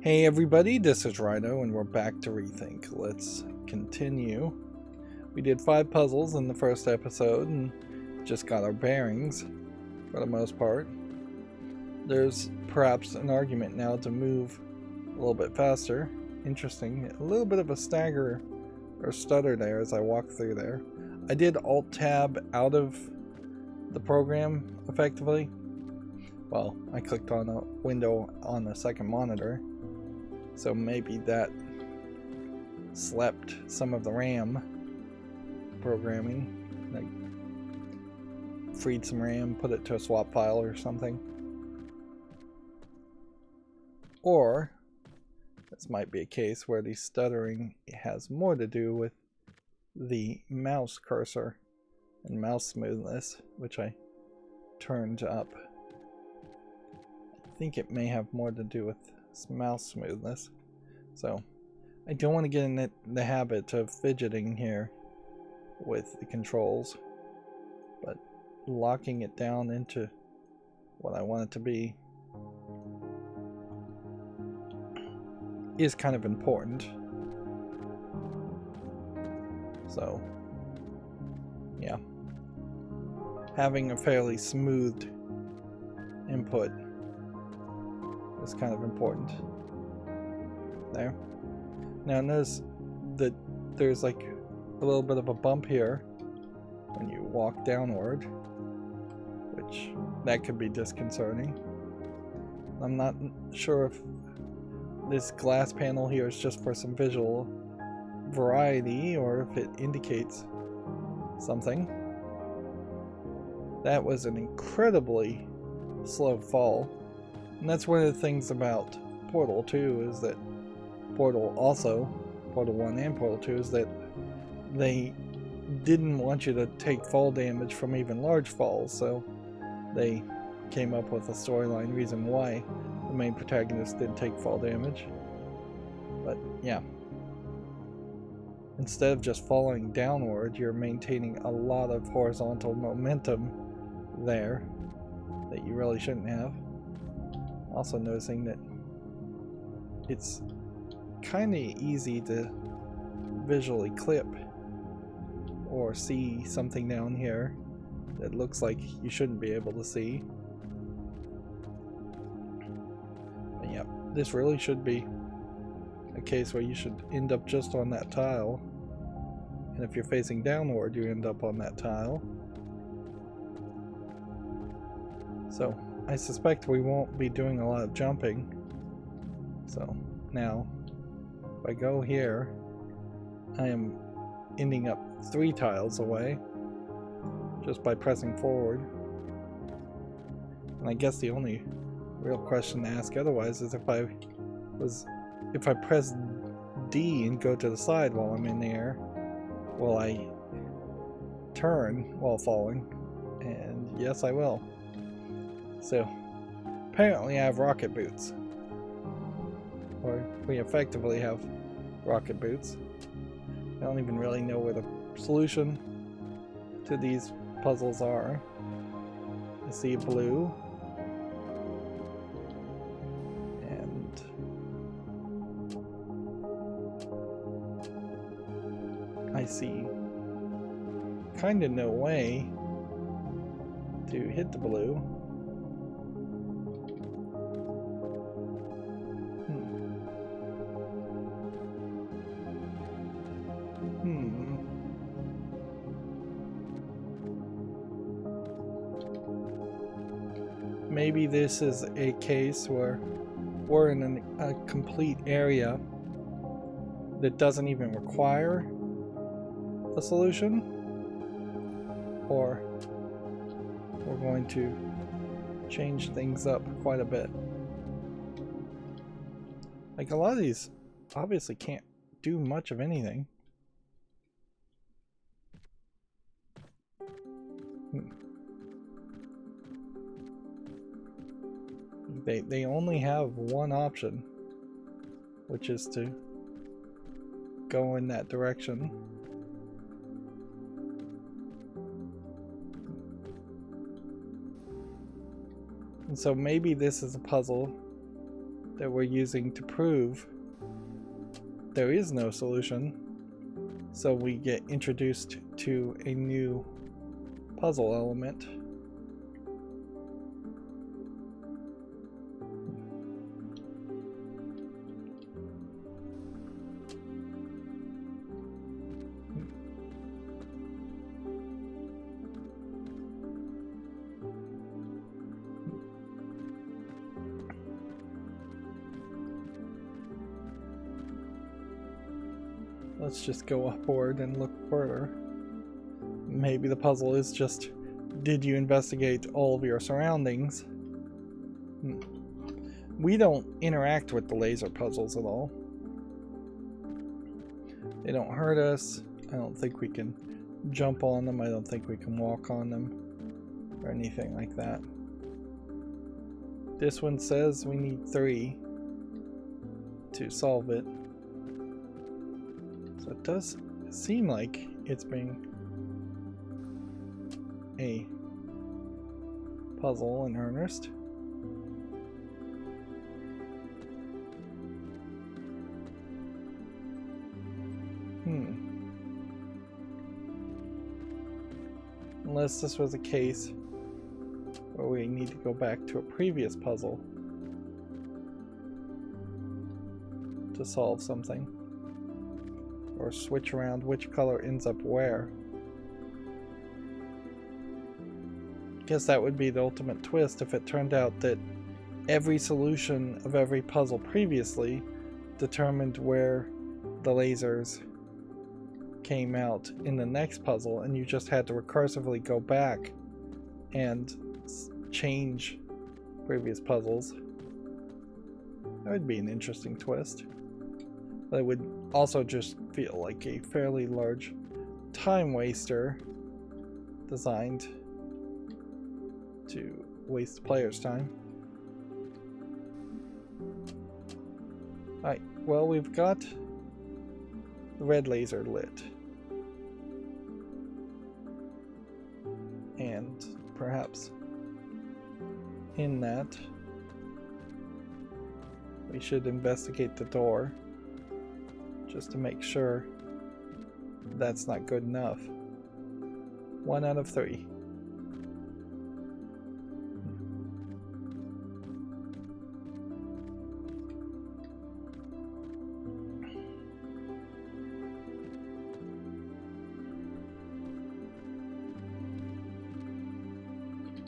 Hey everybody, this is Rydo and we're back to ReThink. Let's continue. We did 5 puzzles in the first episode and just got our bearings for the most part. There's perhaps an argument now to move a little bit faster. Interesting. A little bit of a stagger or stutter there as I walk through there. I did Alt-Tab out of the program effectively. Well, I clicked on a window on the second monitor. So maybe that slept some of the RAM programming, like freed some RAM, put it to a swap file or something. Or this might be a case where the stuttering has more to do with the mouse cursor and mouse smoothness, which I turned up. I think it may have more to do with mouse smoothness. So I don't want to get in the habit of fidgeting here with the controls, but locking it down into what I want it to be is kind of important. So yeah, having a fairly smooth input is kind of important there. Now notice that there's like a little bit of a bump here when you walk downward, which that could be disconcerting. I'm not sure if this glass panel here is just for some visual variety or if it indicates something. That was an incredibly slow fall. And that's one of the things about Portal 2 is that Portal 1 and Portal 2 is that they didn't want you to take fall damage from even large falls, so they came up with a storyline reason why the main protagonist did take fall damage. But yeah, instead of just falling downward, you're maintaining a lot of horizontal momentum there that you really shouldn't have. Also noticing that it's kind of easy to visually clip or see something down here that looks like you shouldn't be able to see. But yeah, this really should be a case where you should end up just on that tile, and if you're facing downward you end up on that tile. So I suspect we won't be doing a lot of jumping. So now, if I go here, I am ending up 3 tiles away just by pressing forward. And I guess the only real question to ask otherwise is if I press D and go to the side while I'm in the air, will I turn while falling? And yes, I will. So apparently I have rocket boots, or we effectively have rocket boots. I don't even really know where the solution to these puzzles are. I see blue, and I see kind of no way to hit the blue. Maybe this is a case where we're in a complete area that doesn't even require a solution, or we're going to change things up quite a bit. Like, a lot of these obviously can't do much of anything. They only have one option, which is to go in that direction. And so maybe this is a puzzle that we're using to prove there is no solution. So we get introduced to a new puzzle element. Let's just go upward and look further. Maybe the puzzle is just, did you investigate all of your surroundings? We don't interact with the laser puzzles at all. They don't hurt us. I don't think we can jump on them. I don't think we can walk on them or anything like that. This one says we need 3 to solve it. So it does seem like it's being a puzzle in earnest. Unless this was a case where we need to go back to a previous puzzle to solve something. Or switch around which color ends up where. Guess that would be the ultimate twist if it turned out that every solution of every puzzle previously determined where the lasers came out in the next puzzle, and you just had to recursively go back and change previous puzzles. That would be an interesting twist. But it would also just feel like a fairly large time waster designed to waste players' time. Alright, well, we've got the red laser lit. And perhaps in that we should investigate the door just to make sure that's not good enough. 1 out of 3.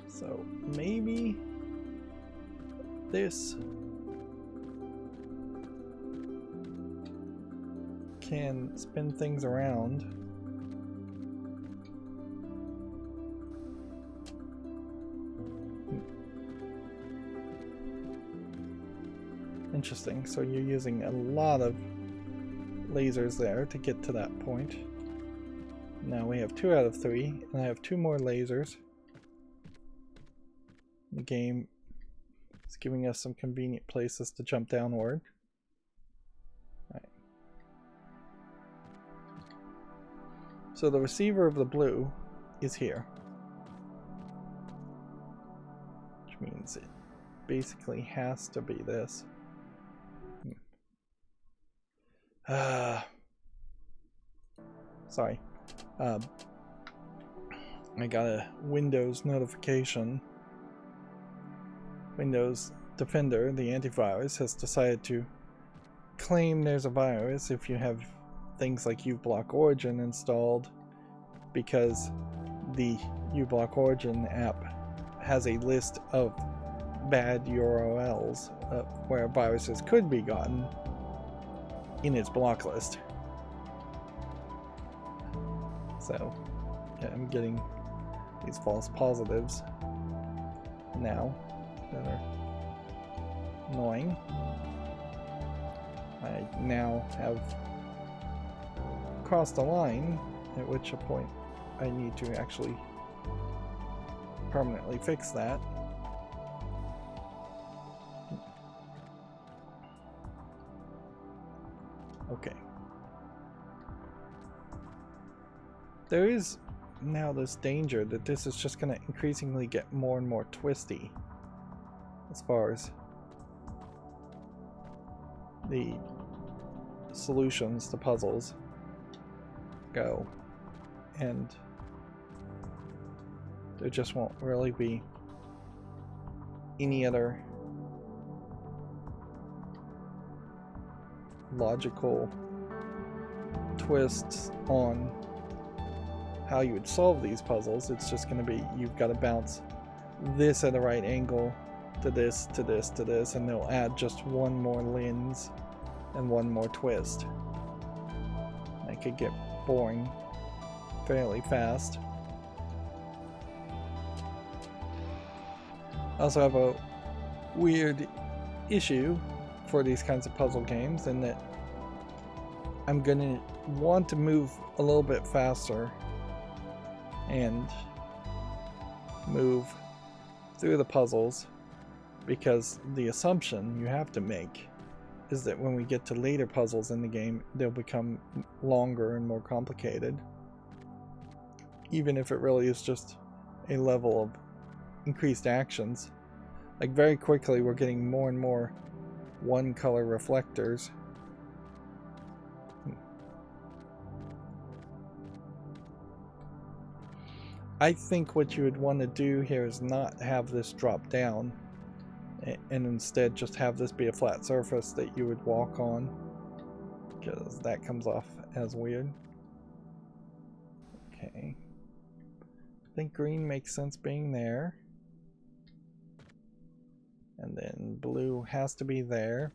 So maybe this can spin things around. Interesting. So you're using a lot of lasers there to get to that point. Now we have 2 out of 3, and I have 2 more lasers. The game is giving us some convenient places to jump downward. Right. So the receiver of the blue is here, which means it basically has to be this. Sorry. I got a Windows notification. Windows Defender, the antivirus, has decided to claim there's a virus if you have things like uBlock Origin installed, because the uBlock Origin app has a list of bad URLs where viruses could be gotten in its block list. So yeah, I'm getting these false positives now that are annoying. I now have crossed a line, at which point I need to actually permanently fix that. Okay. There is now this danger that this is just going to increasingly get more and more twisty as far as the solutions to puzzles go, and there just won't really be any other logical twists on how you would solve these puzzles. It's just going to be, you've got to bounce this at the right angle to this, to this, to this, and they'll add just one more lens and one more twist. That could get boring fairly fast. I also have a weird issue for these kinds of puzzle games in that I'm gonna want to move a little bit faster and move through the puzzles, because the assumption you have to make is that when we get to later puzzles in the game, they'll become longer and more complicated, even if it really is just a level of increased actions. Like, very quickly we're getting more and more one color reflectors. I think what you would want to do here is not have this drop down, and instead just have this be a flat surface that you would walk on, because that comes off as weird. Okay. I think green makes sense being there. And then blue has to be there.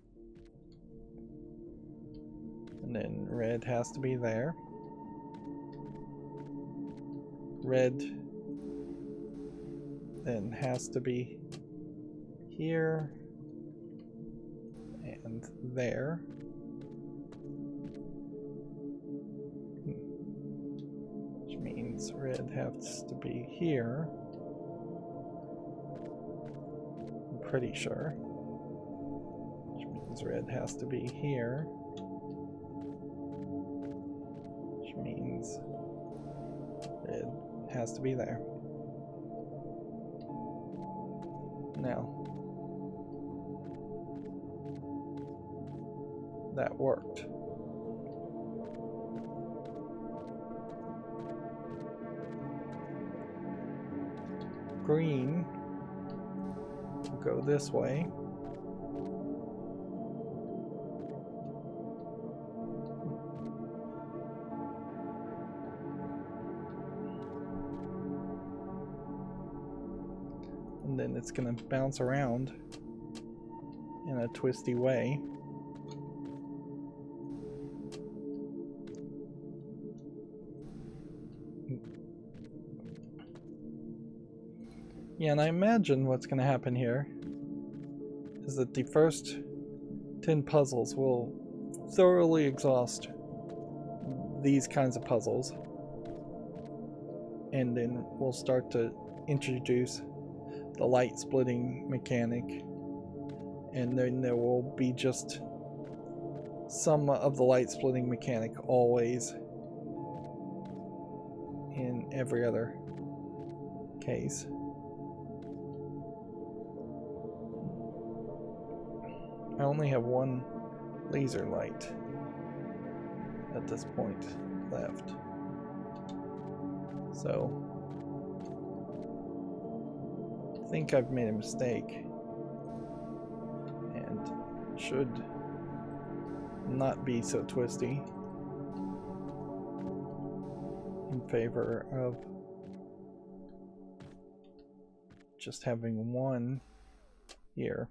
And then red has to be there. Red then has to be here and there. Which means red has to be here. I'm pretty sure. Which means red has to be here. Which means red has to be there. Now, that worked. Green will go this way. And then it's going to bounce around in a twisty way. Yeah, and I imagine what's going to happen here is that the first 10 puzzles will thoroughly exhaust these kinds of puzzles, and then we'll start to introduce the light splitting mechanic, and then there will be just some of the light splitting mechanic always in every other case. I only have one laser light at this point left, so I think I've made a mistake and should not be so twisty in favor of just having one here.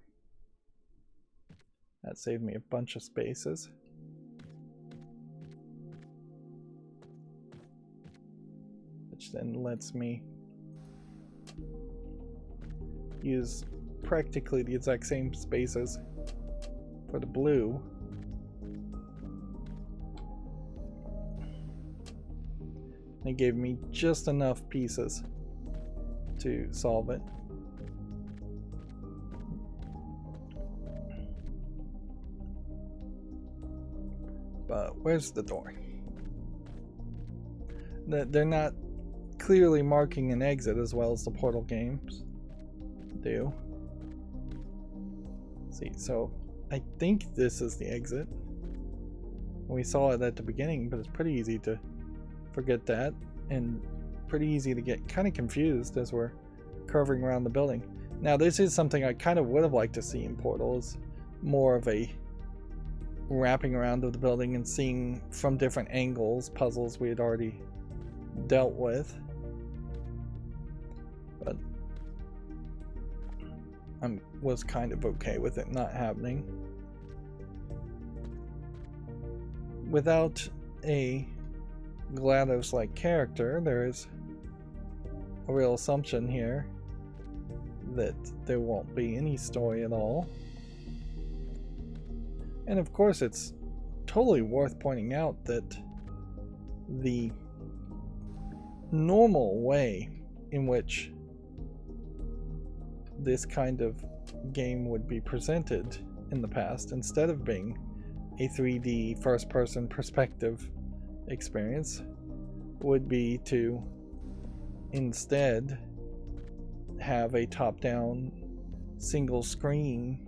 That saved me a bunch of spaces. Which then lets me use practically the exact same spaces for the blue. It gave me just enough pieces to solve it. But where's the door? They're not clearly marking an exit as well as the Portal games do. See, so I think this is the exit. We saw it at the beginning, but it's pretty easy to forget that, and pretty easy to get kind of confused as we're curving around the building. Now, this is something I kind of would have liked to see in Portal, is more of a wrapping around of the building and seeing from different angles puzzles we had already dealt with. But I was kind of okay with it not happening. Without a GLaDOS-like character, there is a real assumption here that there won't be any story at all. And of course, it's totally worth pointing out that the normal way in which this kind of game would be presented in the past, instead of being a 3D first-person perspective experience, would be to instead have a top-down single screen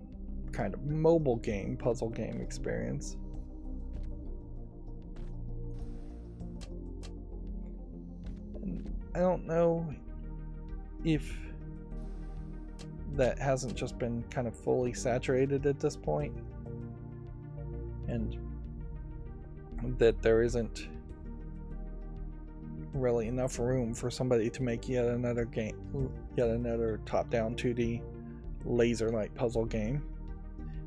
kind of mobile game, puzzle game experience. And I don't know if that hasn't just been kind of fully saturated at this point, and that there isn't really enough room for somebody to make yet another top-down 2D laser-like puzzle game.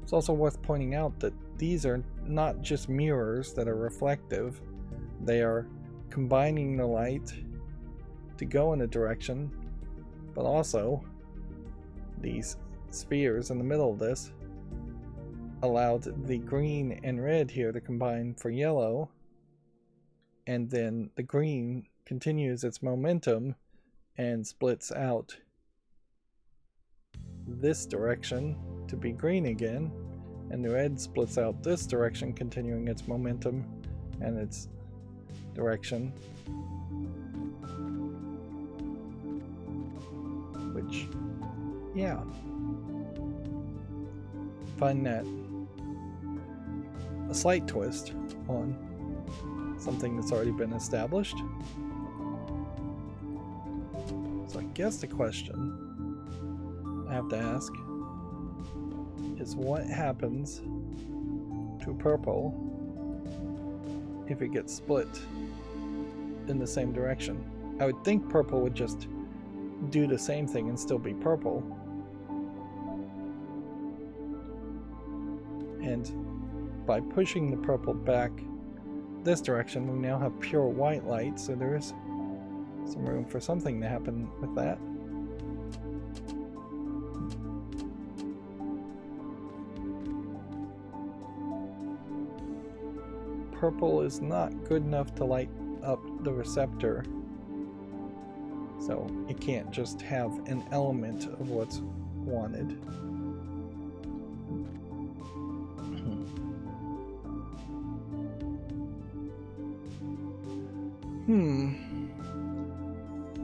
It's also worth pointing out that these are not just mirrors that are reflective. They are combining the light to go in a direction, but also these spheres in the middle of this allowed the green and red here to combine for yellow, and then the green continues its momentum and splits out this direction to be green again, and the red splits out this direction, continuing its momentum and its direction, which, yeah, find that a slight twist on something that's already been established. So I guess the question I have to ask is, what happens to purple if it gets split in the same direction? I would think purple would just do the same thing and still be purple. And by pushing the purple back this direction, we now have pure white light, so there is some room for something to happen with that. Purple is not good enough to light up the receptor, so it can't just have an element of what's wanted.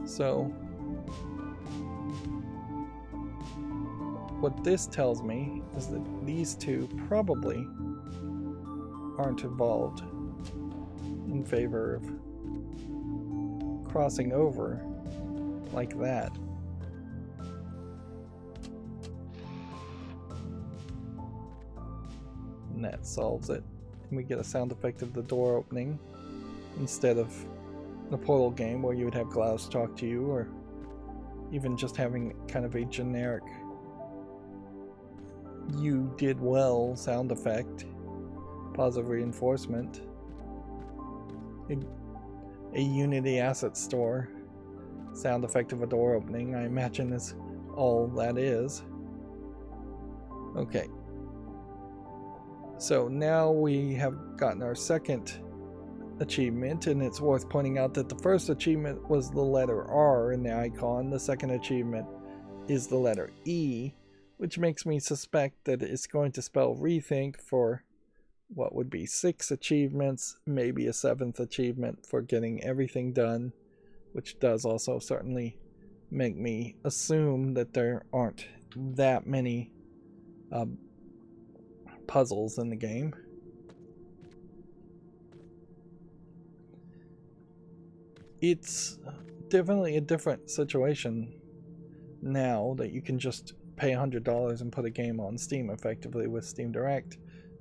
So what this tells me is that these two probably aren't involved in favor of crossing over like that. And that solves it. And we get a sound effect of the door opening instead of the Portal game where you would have GLaDOS talk to you, or even just having kind of a generic "you did well" sound effect. Positive reinforcement. A Unity asset store sound effect of a door opening, I imagine, is all that is. Okay. So now we have gotten our second achievement, and it's worth pointing out that the first achievement was the letter R in the icon. The second achievement is the letter E, which makes me suspect that it's going to spell ReThink for what would be 6 achievements, maybe a 7th achievement for getting everything done, which does also certainly make me assume that there aren't that many puzzles in the game. It's definitely a different situation now that you can just pay $100 and put a game on Steam effectively with Steam Direct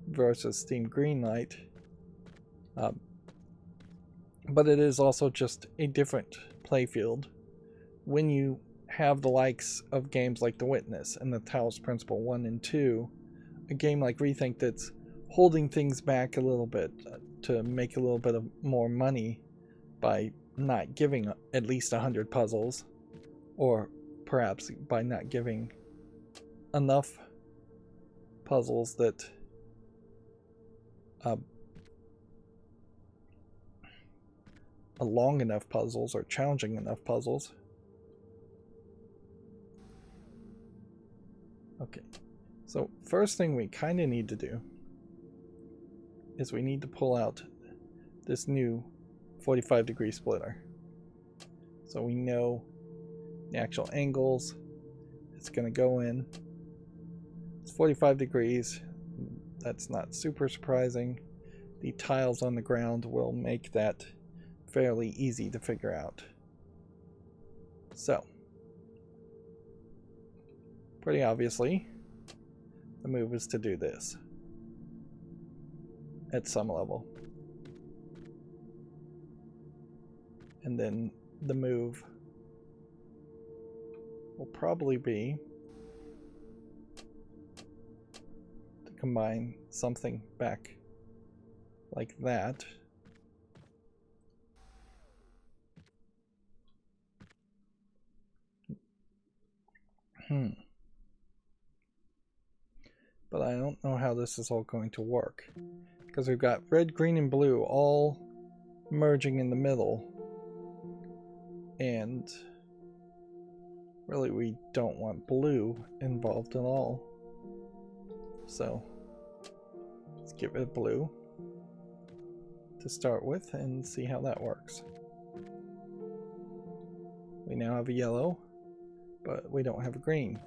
versus Steam Greenlight. But it is also just a different playfield when you have the likes of games like The Witness and the Talos Principle 1 and 2, a game like ReThink that's holding things back a little bit to make a little bit of more money by not giving at least 100 puzzles, or perhaps by not giving enough puzzles that long enough puzzles or challenging enough puzzles. Okay, so first thing we kind of need to do is we need to pull out this new 45-degree splitter. So we know the actual angles it's going to go in. It's 45 degrees. That's not super surprising. The tiles on the ground will make that fairly easy to figure out. So, pretty obviously, the move is to do this at some level. And then the move will probably be to combine something back like that. But I don't know how this is all going to work, because we've got red, green, and blue all merging in the middle, and really we don't want blue involved at all. So let's get rid of blue to start with and see how that works. We now have a yellow, but we don't have a green.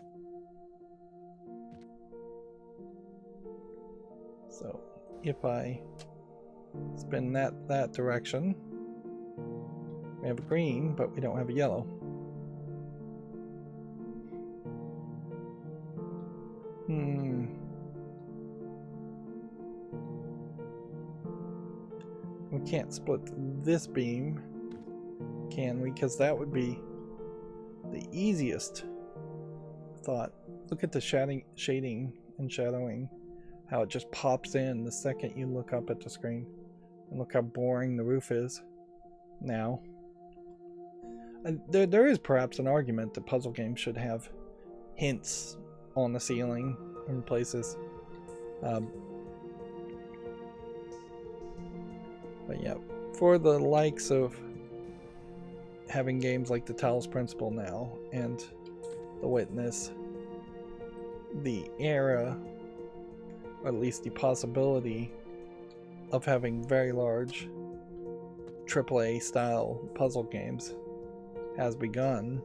So if I spin that direction, we have a green, but we don't have a yellow. We can't split this beam, can we? Because that would be the easiest thought. Look at the shading and shadowing, how it just pops in the second you look up at the screen. And look how boring the roof is now. And there is perhaps an argument that puzzle games should have hints on the ceiling in places. But yeah, for the likes of having games like the Talos Principle now and The Witness, the era, or at least the possibility of having very large AAA style puzzle games has begun.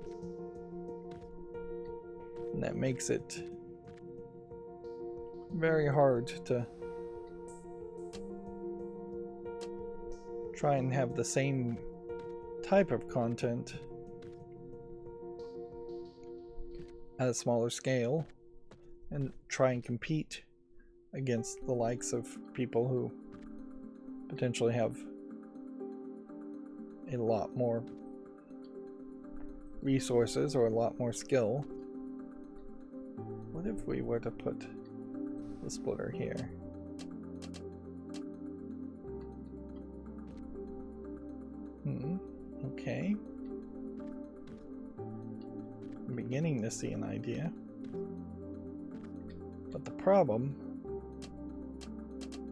And that makes it very hard to try and have the same type of content at a smaller scale and try and compete against the likes of people who potentially have a lot more resources or a lot more skill. What if we were to put the splitter here? Okay. I'm beginning to see an idea. But the problem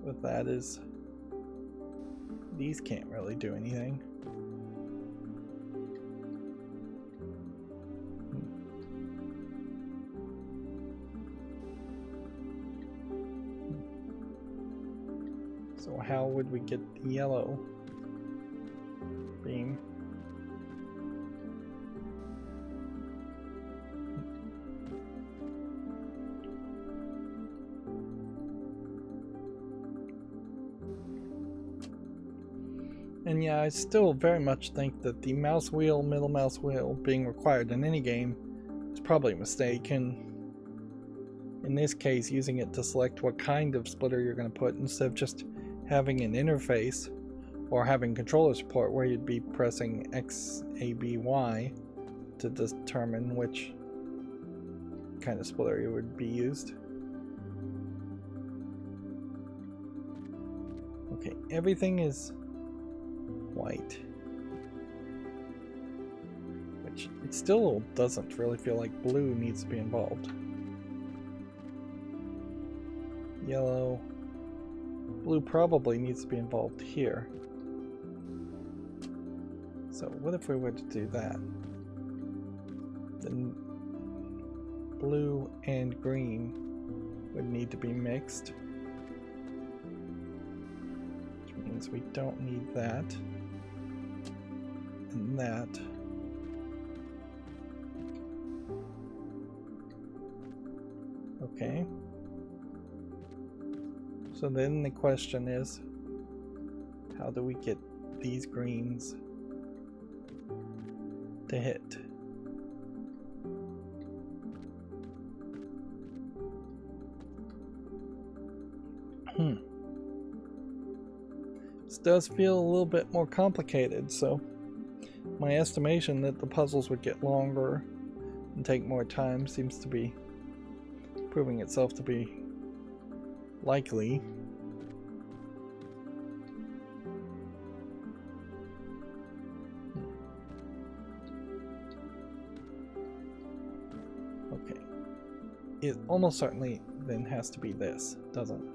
with that is these can't really do anything. So how would we get the yellow beam? And yeah, I still very much think that the mouse wheel, middle mouse wheel being required in any game is probably a mistake, and in this case using it to select what kind of splitter you're going to put instead of just having an interface or having controller support where you'd be pressing X, A, B, Y to determine which kind of splitter would be used. Okay, everything is white, which it still doesn't really feel like blue needs to be involved. Yellow, blue probably needs to be involved here. So what if we were to do that? Then blue and green would need to be mixed, which means we don't need that and that. Okay. So then the question is, how do we get these greens to hit? This does feel a little bit more complicated, so my estimation that the puzzles would get longer and take more time seems to be proving itself to be likely. Okay. It almost certainly then has to be this, doesn't it?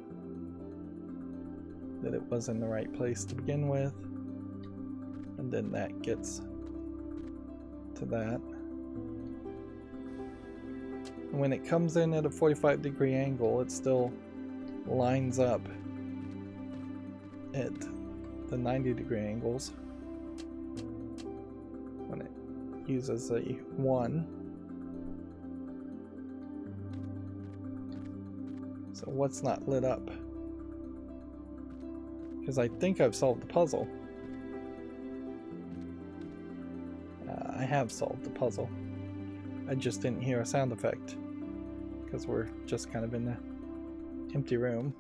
That it was in the right place to begin with, and then that gets to that. And when it comes in at a 45-degree angle, it still lines up at the 90-degree angles when it uses a 1. So what's not lit up? Because I think I've solved the puzzle. I have solved the puzzle. I just didn't hear a sound effect because we're just kind of in the empty room.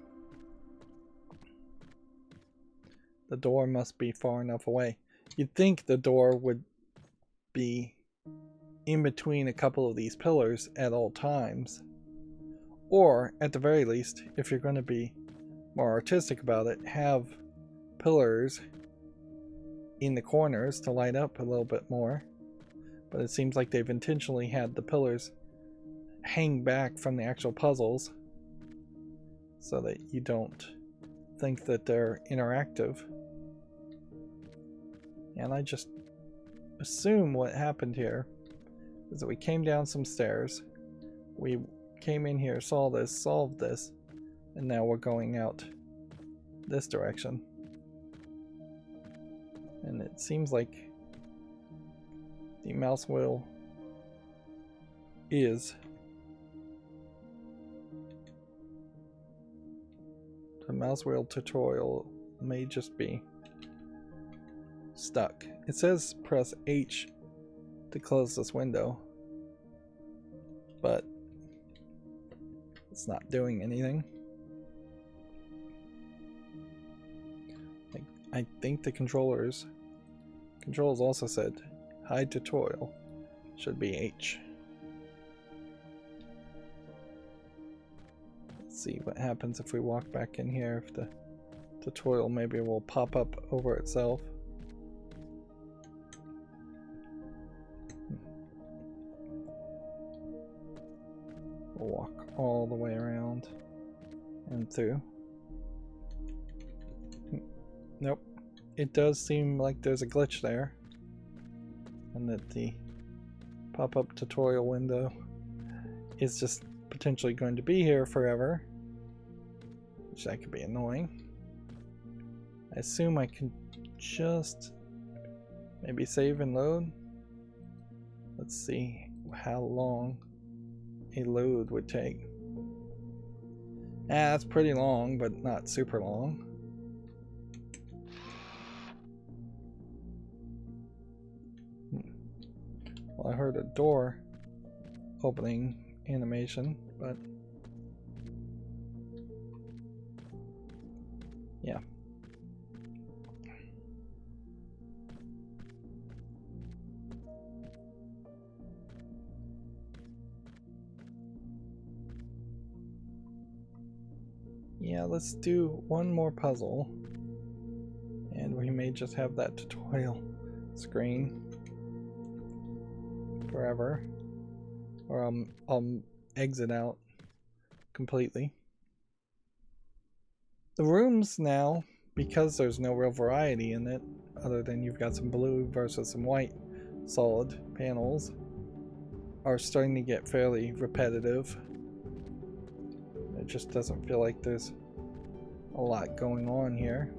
The door must be far enough away. You'd think the door would be in between a couple of these pillars at all times. Or, at the very least, if you're going to be more artistic about it, have pillars in the corners to light up a little bit more. But it seems like they've intentionally had the pillars hang back from the actual puzzles so that you don't think that they're interactive. And I just assume what happened here is that we came down some stairs, we came in here, saw this, solved this, and now we're going out this direction. And it seems like the mouse wheel is the mouse wheel tutorial may just be stuck. It says press H to close this window, but it's not doing anything. I think the controls also said hide tutorial should be H. Let's see what happens if we walk back in here, if the tutorial maybe will pop up over itself. We'll walk all the way around and through. Nope. It does seem like there's a glitch there, and that the pop-up tutorial window is just potentially going to be here forever, which that could be annoying. I assume I can just maybe save and load. Let's see how long a load would take. That's pretty long, but not super long. Well, I heard a door opening animation, but yeah. Yeah, let's do one more puzzle. And we may just have that tutorial screen forever. Or I'll exit out completely. The rooms now, because there's no real variety in it, other than you've got some blue versus some white solid panels, are starting to get fairly repetitive. It just doesn't feel like there's a lot going on here.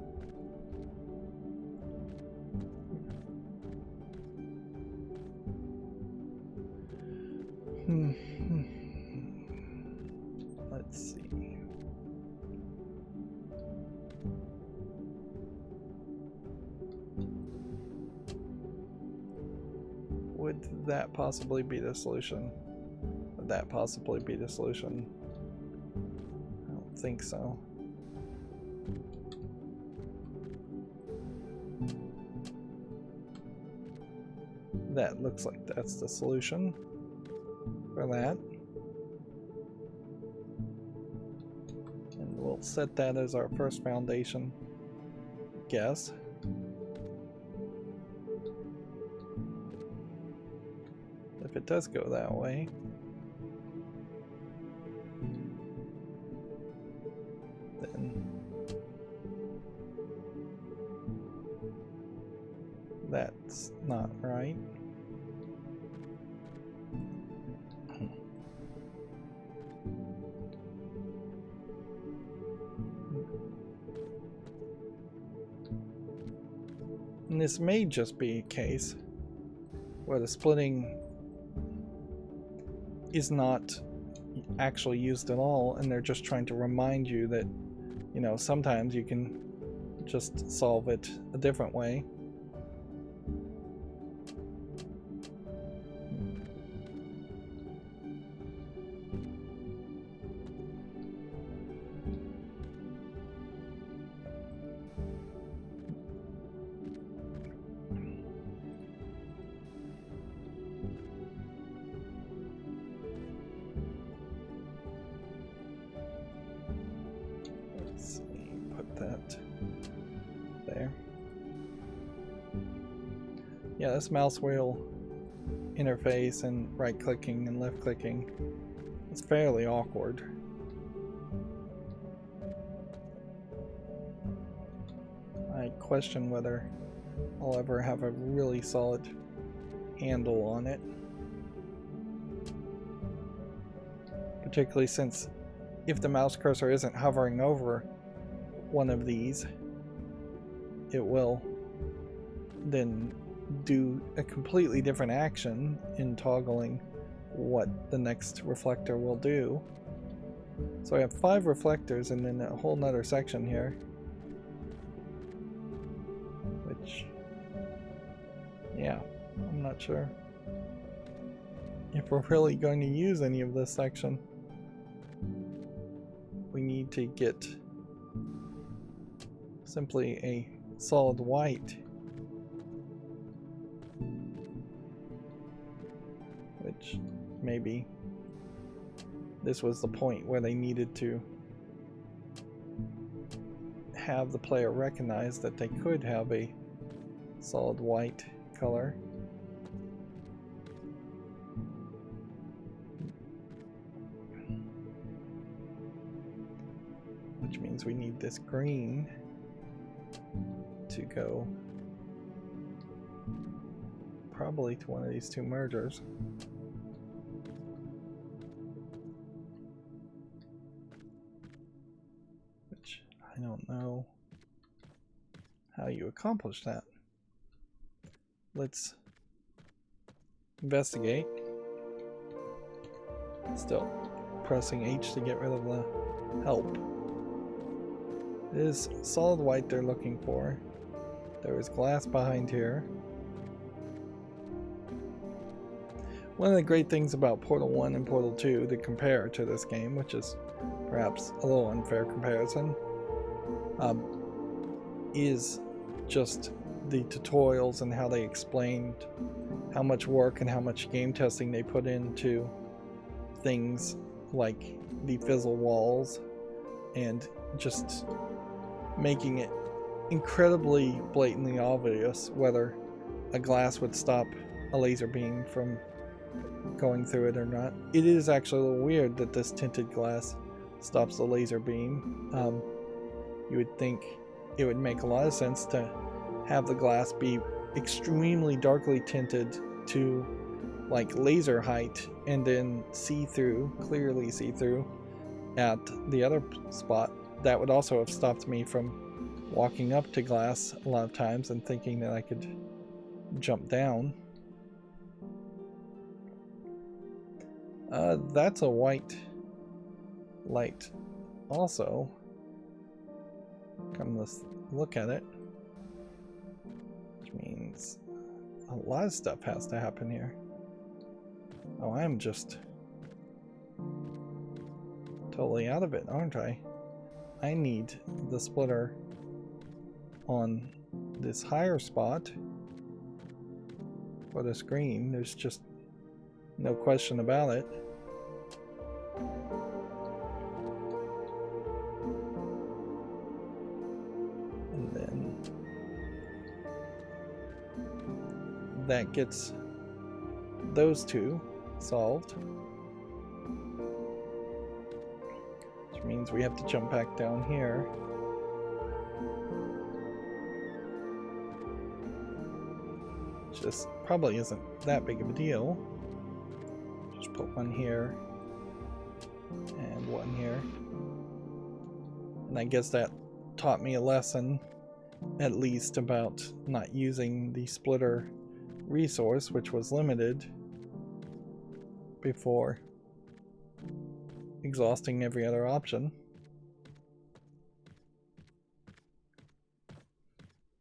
Let's see. Would that possibly be the solution? Would that possibly be the solution? I don't think so. That looks like that's the solution for that. And we'll set that as our first foundation guess. If it does go that way, then that's not right. And this may just be a case where the splitting is not actually used at all, and they're just trying to remind you that, you know, sometimes you can just solve it a different way. Yeah, this mouse wheel interface and right clicking and left clicking is fairly awkward. I question whether I'll ever have a really solid handle on it. Particularly since if the mouse cursor isn't hovering over one of these, it will then do a completely different action in toggling what the next reflector will do. So I have 5 reflectors and then a whole nother section here, which, yeah, I'm not sure if we're really going to use any of this section. We need to get simply a solid white, which maybe this was the point where they needed to have the player recognize that they could have a solid white color. Which means we need this green to go probably to one of these 2 mergers. Which I don't know how you accomplish that. Let's investigate. Still pressing H to get rid of the help. It is solid white they're looking for. There is glass behind here. One of the great things about Portal 1 and Portal 2 to compare to this game, which is perhaps a little unfair comparison, is just the tutorials and how they explained how much work and how much game testing they put into things like the fizzle walls and just making it incredibly blatantly obvious whether a glass would stop a laser beam from going through it or not. It is actually a little weird that this tinted glass stops the laser beam. You would think it would make a lot of sense to have the glass be extremely darkly tinted to like laser height and then see-through, clearly see-through at the other spot. That would also have stopped me from walking up to glass a lot of times and thinking that I could jump down. That's a white light also. Come let's look at it. Which means a lot of stuff has to happen here. Oh, I'm just totally out of it, aren't I? I need the splitter on this higher spot for the screen. There's just no question about it. And then that gets those two solved. Which means we have to jump back down here. Which just probably isn't that big of a deal. Just put one here and one here. And I guess that taught me a lesson, at least, about not using the splitter resource, which was limited, before exhausting every other option.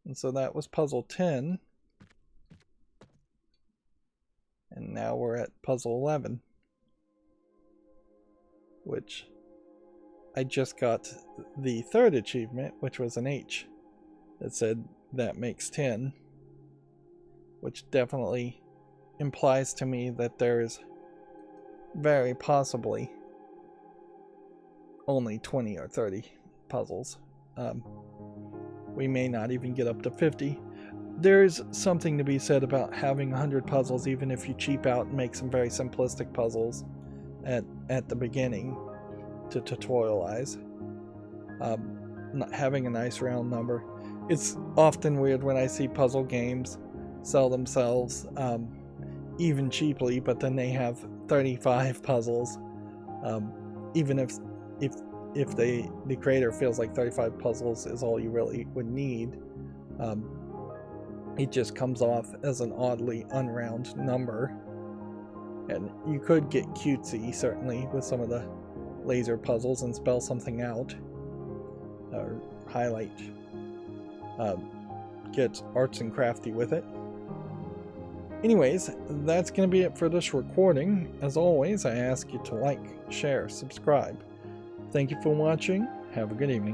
And so that was puzzle 10. And now we're at puzzle 11, which I just got the third achievement, which was an H that said that makes 10, which definitely implies to me that there is very possibly only 20 or 30 puzzles. We may not even get up to 50. There's something to be said about having 100 puzzles, even if you cheap out and make some very simplistic puzzles at the beginning to tutorialize. Not having a nice round number. It's often weird when I see puzzle games sell themselves even cheaply, but then they have 35 puzzles. Even if the creator feels like 35 puzzles is all you really would need, it just comes off as an oddly unround number. And you could get cutesy, certainly, with some of the laser puzzles and spell something out, or highlight, get arts and crafty with it. Anyways, that's going to be it for this recording. As always, I ask you to like, share, subscribe. Thank you for watching. Have a good evening.